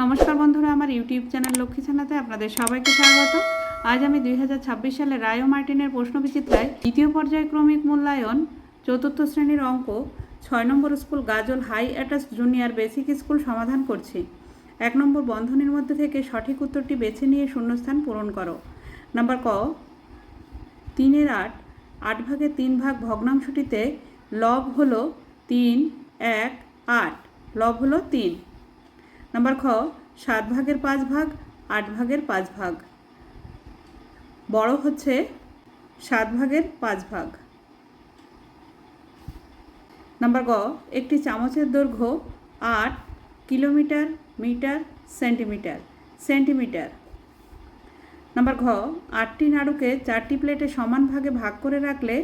নমস্কার বন্ধুরা, আমার ইউটিউব চ্যানেল লক্ষ্মী ছানাতে আপনাদের সবাইকে স্বাগত। আজ আমি 2026 সালে রায় ও মার্টিনের প্রশ্নবিচিত্রায় দ্বিতীয় পর্যায়ক্রমিক মূল্যায়ন চতুর্থ শ্রেণীর অঙ্ক 6 নম্বর school Gajol high attach junior basic school সমাধান করছি। 1 নম্বর বন্ধনীর মধ্যে থেকে সঠিক উত্তরটি বেছে নিয়ে শূন্যস্থান পূরণ করো। নাম্বার ক, 3 8 8 ভাগে 3 ভাগ ভগ্নাংশটিতে লব হলো 3 1 8, লব হলো 3। নাম্বার খ, 7 ভাগের 5 ভাগ 8 ভাগের 5 ভাগ, বড় হচ্ছে 7 ভাগের 5 ভাগ। নাম্বার গ, একটি চামচের দৈর্ঘ্য 8 kilometre metre centimetre centimetre. Number ঘ, 8টি নাড়ুকে 4টি প্লেটে সমান ভাগে ভাগ করে রাখলে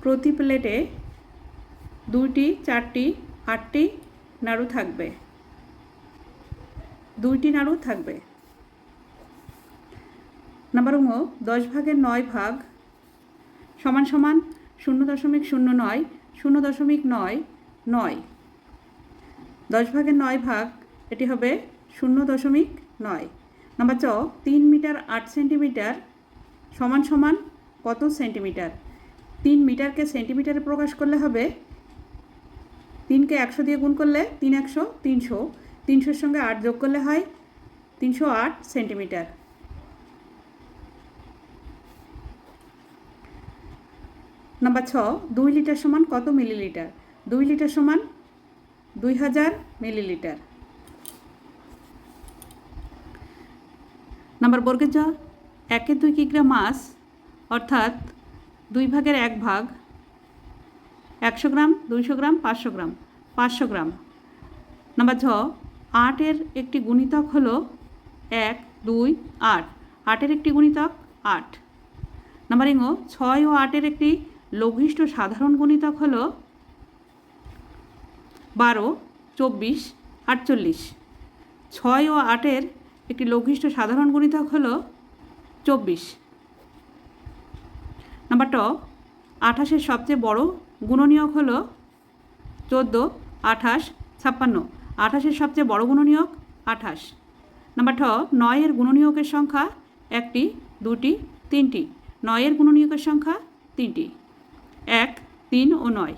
প্রতি প্লেটে 2টি 4টি 8টি নাড়ু থাকবে, 2টি নাড়ু থাকবে। নাম্বার ঙ, 10 ভাগের 9 ভাগ সমান সমান 0.09 0.99। 10 ভাগের 9 ভাগ এটি হবে 0.9। নাম্বার চ, 3 মিটার 8 সেন্টিমিটার সমান সমান কত সেন্টিমিটার? 3 মিটারকে সেন্টিমিটারে প্রকাশ করলে হবে 3কে 100 দিয়ে গুণ করলে 3 100 300, 300-এর সঙ্গে 8 যোগ করলে হয় 308 সেন্টিমিটার। নাম্বার ছ, 2 লিটার সমান কত মিলিলিটার? 2 লিটার সমান 2000 মিলিলিটার। নাম্বার বর্গের জ, 1/2 কিগ্রা মাছ অর্থাৎ 2 ভাগের 1 ভাগ 100 গ্রাম 200 গ্রাম 500 গ্রাম 500 গ্রাম। নাম্বার ঝ, 8-এর একটি গুণিতক হলো 1 2 8, 8-এর একটি গুণিতক 8। নাম্বার ঙ, 6 ও 8-এর একটি লঘিষ্ঠ সাধারণ গুণিতক হলো 12 24 48। 6 ও 8-এর একটি লঘিষ্ঠ সাধারণ গুণিতক হলো 24। নাম্বার ট, 28-এর সবচেয়ে বড় গুণনীয়ক হলো 14 28 56। 28-এর সবচেয়ে বড় গুণনীয়ক 28। নাম্বার ঠ, 9-এর গুণনীয়কের সংখ্যা 1টি 2টি 3টি। 9-এর গুণনীয়কের সংখ্যা 3টি, 1 3 ও 9।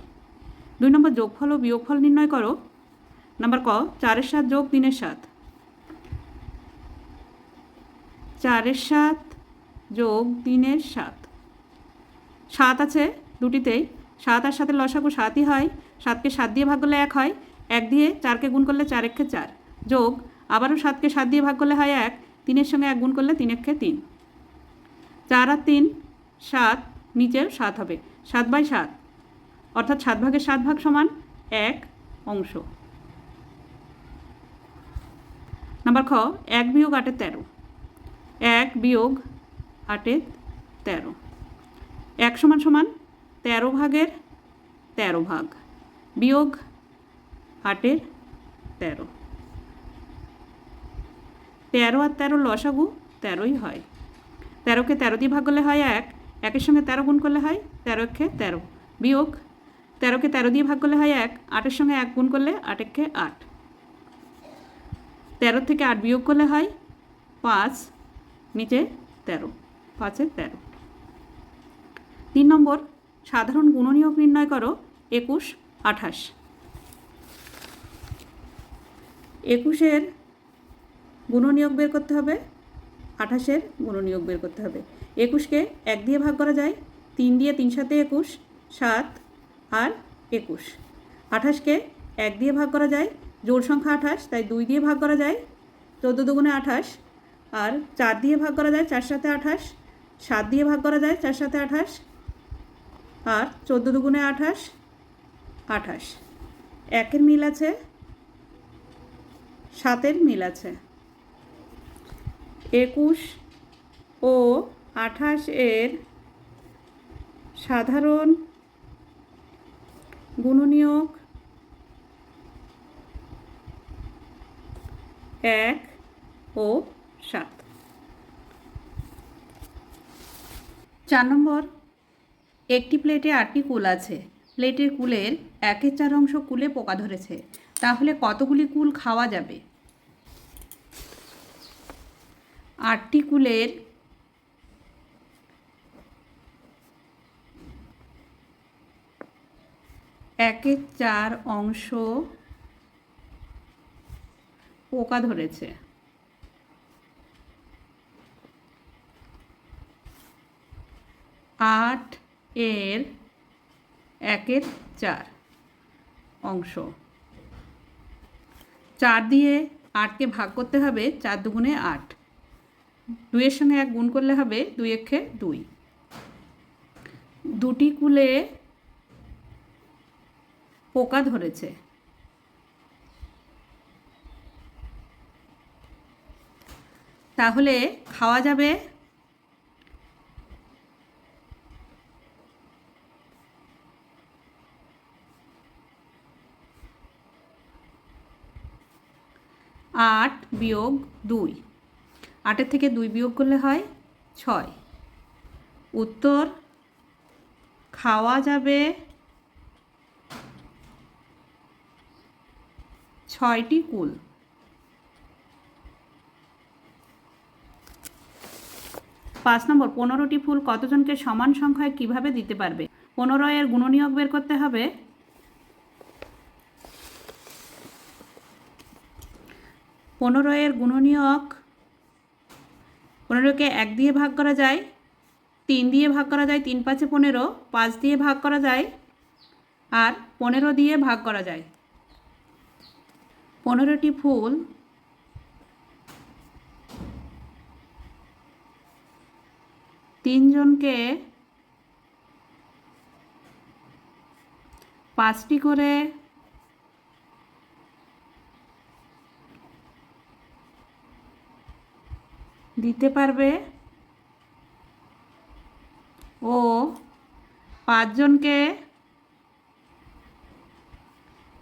2 নম্বর যোগফল ও বিয়োগফল নির্ণয় করো। নাম্বার ক, 4-এর 7 যোগ 3-এর 7, 4-এর 7 যোগ 3-এর 7। 7 আছে দুটিতেই, 7 আর 7-এর লসাগু 7ই হয়। 7কে 7 দিয়ে ভাগ করলে 1 হয়, 1 দিয়ে 4কে গুণ করলে 4 1 4, যোগ আবারও 7কে 7 দিয়ে ভাগ করলে হয় 1, 3-এর সঙ্গে 1 গুণ করলে 3 1 3। 4 আর 3 7, নিচেও 7 হবে, 7/7 অর্থাৎ 7 ভাগের 7 ভাগ সমান 1 অংশ। নাম্বার খ, 1 বিয়োগ 8-এর 13, 1 বিয়োগ 8-এর 13। 1 সমান সমান 13 ভাগের 13 ভাগ বিয়োগ 8-এর 13। 13 আর 13 লসাগু 13ই হয়। 13কে 13 দিয়ে ভাগ করলে হয় 1, 1-এর সঙ্গে 13 গুণ করলে হয় 13 1 13, বিয়োগ 13কে 13 দিয়ে ভাগ করলে হয় 1, 8-এর সঙ্গে 1 গুণ করলে 8 1 8। 13 থেকে 8 বিয়োগ করলে হয় 5, নিচে 13, 5-এর 13। 3 নম্বর সাধারণ গুণনীয়ক নির্ণয় করো 21 28। 21-এর গুণনীয়ক বের করতে হবে, 28-এর গুণনীয়ক বের করতে হবে। 21কে 1 দিয়ে ভাগ করা যায়, 3 দিয়ে 3 7 21, 7 আর 21। 28কে 1 দিয়ে ভাগ করা যায়, জোড় সংখ্যা 28, তাই 2 দিয়ে ভাগ করা যায়, 14 দুগুণে 28। আর 4 দিয়ে ভাগ করা যায়, 4 7 28। 7 দিয়ে ভাগ করা যায়, 4 7 28। আর 14 দুগুণে 28 28। 1-এর মিল আছে, 7-এর মিল আছে। 21 ও 28-এর সাধারণ গুণনীয়ক 1 ও 7। 4 নম্বর, একটি প্লেটে 8টি কুল আছে। প্লেটের কুলের 1/4 অংশ কুলে পোকা ধরেছে, তাহলে কতগুলি কুল খাওয়া যাবে? 8টি কুলের একের 4 অংশ পোকা ধরেছে। 8 এর 1/4 অংশ। 4 দিয়ে 8কে ভাগ করতে হবে, 4 দুগুণে 8। 2-এর সঙ্গে 1 গুণ করলে হবে 2 একে 2। 2টি কুলে পোকা ধরেছে। তাহলে খাওয়া যাবে 8 বিয়োগ 2। 8-এর থেকে 2 বিয়োগ করলে হয় 6। উত্তর খাওয়া যাবে 6টি কুল। 5 নম্বর, 15টি ফুল কতজনকে সমান সংখ্যায় কিভাবে দিতে পারবে? 15 এর গুণনীয়ক বের করতে হবে। 15 এর গুণনীয়ক, 15কে 1 দিয়ে ভাগ করা যায়, 3 দিয়ে ভাগ করা যায়, 3 5 15, 5 দিয়ে ভাগ করা যায়, আর 15 দিয়ে ভাগ করা যায়। 15টি ফুল তিনজনকে 5টি করে দিতে পারবে ও 5 জনকে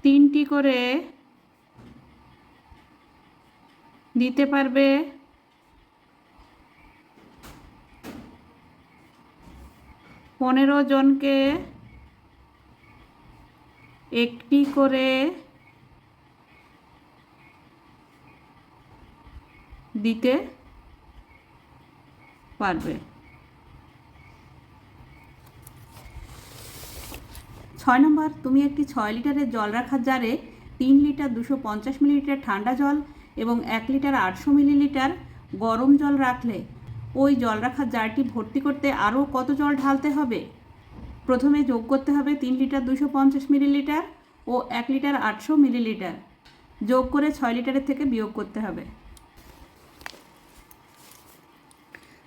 3টি করে দিতে পারবে। 15 জনকে 1টি করে দিতে পারবে। 6 নম্বর, তুমি একটি 6 লিটারের জল রাখার জারে 3 লিটার 250 মিলিলিটার ঠান্ডা জল এবং 1 লিটার 800 মিলিলিটার গরম জল রাখলে ওই জল রাখার জারটি ভর্তি করতে আরও কত জল ঢালতে হবে? প্রথমে যোগ করতে হবে 3 লিটার 250 মিলিলিটার ও 1 লিটার 800 মিলিলিটার, যোগ করে 6 লিটারের থেকে বিয়োগ করতে হবে।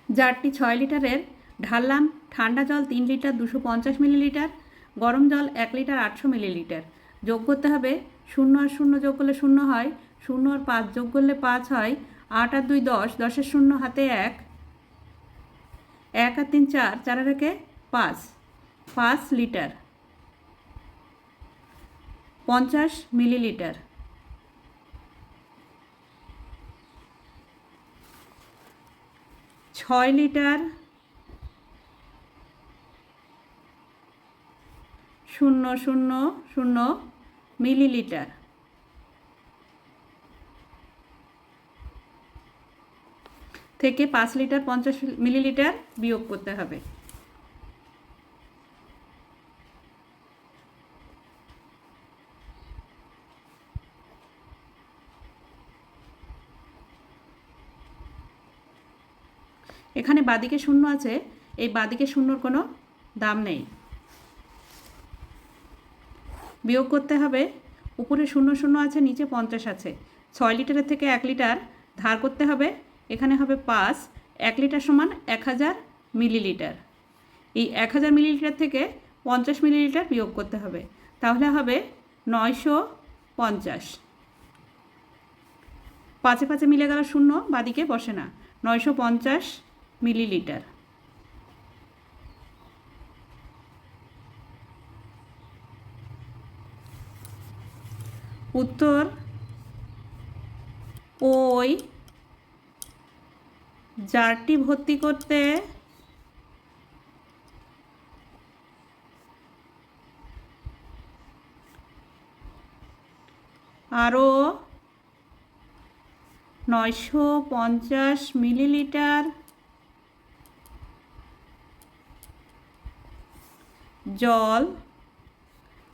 জারটি 6 লিটারের ঢাললাম ঠান্ডা জল 3 লিটার 250 মিলিলিটার, গরম জল 1 লিটার 800 মিলিলিটার, যোগ করতে হবে। 0 আর 0 যোগ করলে 0 হয়, 0 আর 5 যোগ করলে 5 হয়, 8 আর 2 10, 10-এর 0 হাতে 1, 1 আর 3 4, 4 আর 1 5, 5 লিটার 50 মিলিলিটার। 6 লিটার 000 মিলিলিটার থেকে 5 লিটার 50 মিলিলিটার বিয়োগ করতে হবে। এখানে বাদিকে 0 আছে, এই বাদিকে 0-র কোনো দাম নেই, বিয়োগ করতে হবে। উপরে 0 আছে, নিচে 50 আছে। 6 লিটারের থেকে 1 লিটার ধার করতে হবে, এখানে হবে 5, 1 লিটার সমান 1000 মিলিলিটার। এই 1000 মিলিলিটার থেকে 50 মিলিলিটার বিয়োগ করতে হবে, তাহলে হবে 950। 5-এ 5-এ মিলে গেল 0, বাদিকে বসে না, 950 মিলিলিটার। উত্তর ওই জারটি ভর্তি করতে আরও 950 মিলিলিটার জল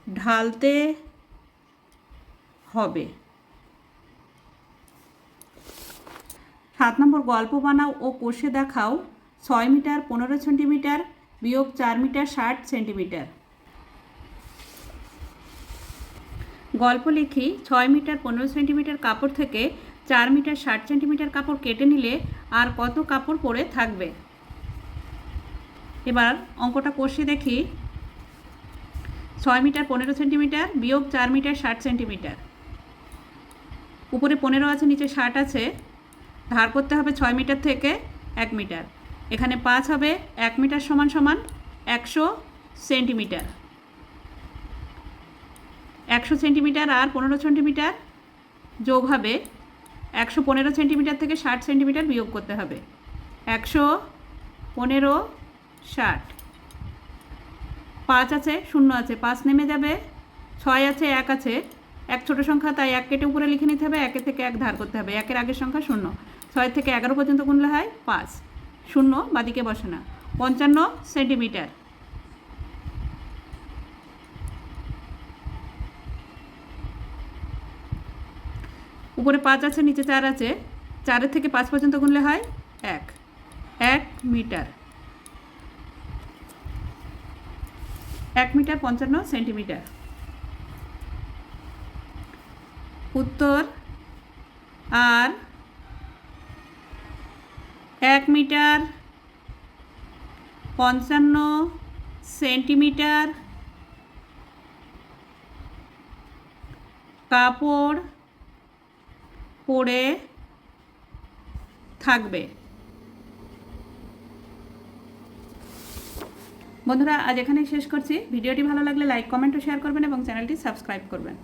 ঢালতে হবে। 7 নম্বর গল্প বানাও ও কষে দেখাও 6 মিটার 15 সেন্টিমিটার বিয়োগ 4 মিটার 60 সেন্টিমিটার। গল্প লিখি 6 মিটার 15 সেন্টিমিটার কাপড় থেকে 4 মিটার 60 সেন্টিমিটার কাপড় কেটে নিলে আর কত কাপড় পরে থাকবে। এবার অঙ্কটা কষে দেখি। 6 মিটার 15 সেন্টিমিটার বিয়োগ 4 মিটার 60 সেন্টিমিটার। উপরে 15 আছে, নিচে 60 আছে, ধার করতে হবে 6 মিটার থেকে 1 মিটার। এখানে 5 হবে, 1 মিটার সমান সমান 100 সেন্টিমিটার। 100 সেন্টিমিটার আর 15 সেন্টিমিটার যোগ হবে 115 সেন্টিমিটার থেকে 60 সেন্টিমিটার বিয়োগ করতে হবে। 115 60, 5 আছে 0 আছে, 5 নেমে যাবে, 6 আছে 1 আছে, 1 ছোটো সংখ্যা তাই 1 কেটে উপরে লিখে নিতে হবে, 1 থেকে 1 ধার করতে হবে, 1-এর আগের সংখ্যা 0, 6 থেকে 11 পর্যন্ত গুনলে হয় 5, 0 বাদিকে বসে না। 55 সেন্টিমিটার। উপরে 5 আছে, নিচে 4 আছে, 4-এর থেকে 5 পর্যন্ত গুনলে হয় 1 মিটার। 1 metre 55 centimetre. উত্তর আর 1 মিটার 55 সেন্টিমিটার কাপড় পরে থাকবে। বন্ধুরা আজ এখানেই শেষ করছি। ভিডিওটি ভালো লাগলে লাইক কমেন্ট ও শেয়ার করবেন এবং চ্যানেলটি সাবস্ক্রাইব করবেন।